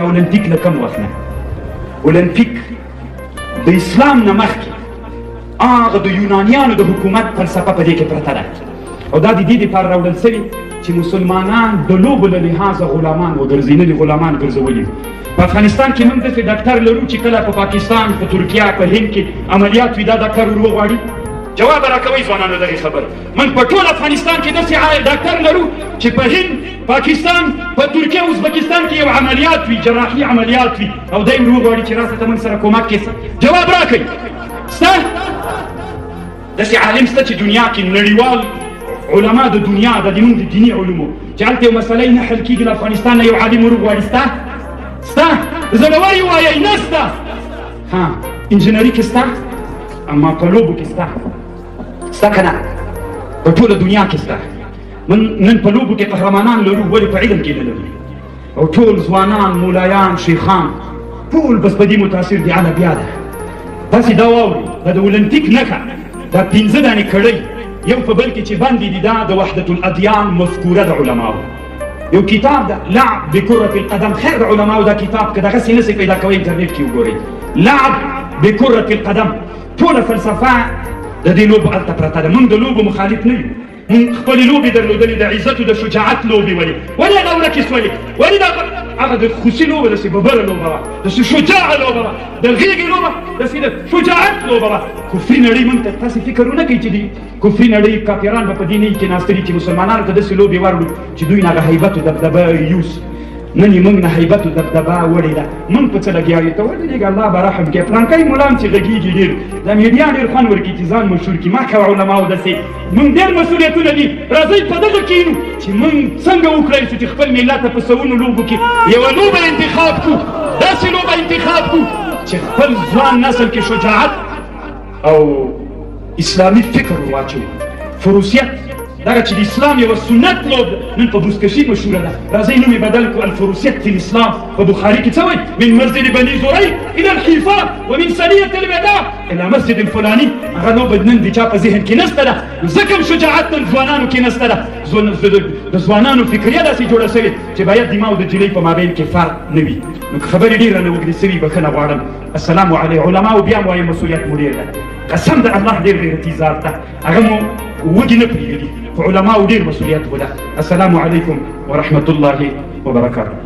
اولمپیک له کوم وخت نه اولمپیک د اسلام نه مخکې هغه د یونانیانو د حکومت فلسفه په دې کې پرته ده او دا د دې دپاره راوړل سوي چې مسلمانان د لوبو له لحاظه غلامان وګرځي نه دي غلامان ګرځولي په افغانستان کې موږ داسې ډاکټر لرو چې کله په پاکستان په ترکیه په هند کې عملیات وي دا ډاکټر ور وغواړي جواب راکوئ ځوانانو دغې خبره موږ په ټول افغانستان کې داسې ډاکټر لرو چې په هند پاکستان په ترکیه او ازبکستان کې یو عملیات وي جراحي عملیات وي او دی ور وغواړي چې راسه ته موږ سره کومک کړې جواب راکوئ شته داسې عالم شته چې دنیا کې نړیوال علما د دنیا د موږ د دیني علومو چې هلته یو مسله یې نه حل کېږي له افغانستان نه یو عالم ور وغواړي شته شته زړور یې وایئ نه شته ها انجینري کې شته اما په لوبو کې شته شته که نه په ټوله دنیا کې شته نن په لوبو کې قهرمانان لرو ولې په علم کې نه لرو او ټول ځوانان مولایان شیخان ټول بس په دې متاثر دي عله بیا ده تاسې دا واورئ دا د اولمپیک نښه دا 15 دانې کړۍ یو په بل کې چې باندې دي دا د وحدة الادیان مفکوره د علماو یو کتاب ده لعب بکرة القدم خیر د علماو دا کتاب که دغسې نسئ پیدا کوئ انټرنیټ کې وګورئ لعب بکرة القدم ټوله فلسفه د دې لوبو هلته پرته ده موږ د لوبو مخالف نه یو موږ خپلې لوبې درلودلې د عزت او د شجاعت لوبې ولې هغه ورکې شولې ولې هغه د خوسي لوبه داسې ببره لوبه وه داسې شجاعه لوبه وه د غېږې لوبه داسې د شجاعت لوبه وه کفري نړۍ موږ ته تاسې فکر ونه کوئ چې د کفري نړۍ کافران به په دې نه کې ناستلي چې مسلمانانو ته داسې لوبې ورکړو چې دوی نه هغه هیبت او دبدبه یوس نن یې موږ نه هیبت او دبدبه وړې ده موږ په څه لګیا یو ته ولې لږ الله به رحم کړي فلانکی ملام چې غږېږي ډېر د میډیا ډېر خوند ورکړي چې ځان مشهور کړي ما کوه علماو داسې موږ ډېر مسؤلیتونه دي راځئ په دغه کښېنو چې موږ څنګه وکړی شو چې خپل ملت ته په سوونو لوبو کې یوه لوبه انتخاب کړو داسې لوبه انتخاب کړو چې خپل ځوان نسل کې شجاعت او اسلامي فکر واچوي فروسیت دغه چې د اسلام یوه سنت لوب نن په بوزکشي مشهوره ده راځئ نوم یې بدل کړو الفروسیت فی الاسلام په بخاري کې څه وایي من مسجد بني زريق الى الحیفا ومن ثنیة الوداع الى مسجد الفلاني هغه لوبه نن د چا په ذهن کې نشته ده ځکه هم شجاعت نن ځوانانو کې نشته ده د ځوانانو فکریه داسې جوړه شوې چې باید د ما او د جلۍ په مابین کې فرق نه وي نو که خبرې ډېر رانه اوږدې شوي بښنه غواړم السلام علیکم علماو بیا مو وایم مسؤلیت مو ډېر ده قسم د الله ډېر غیرتي ذات ده هغه مو وږي نه پرېږدي علماء ودير مسؤوليات وده السلام عليكم ورحمة الله وبركاته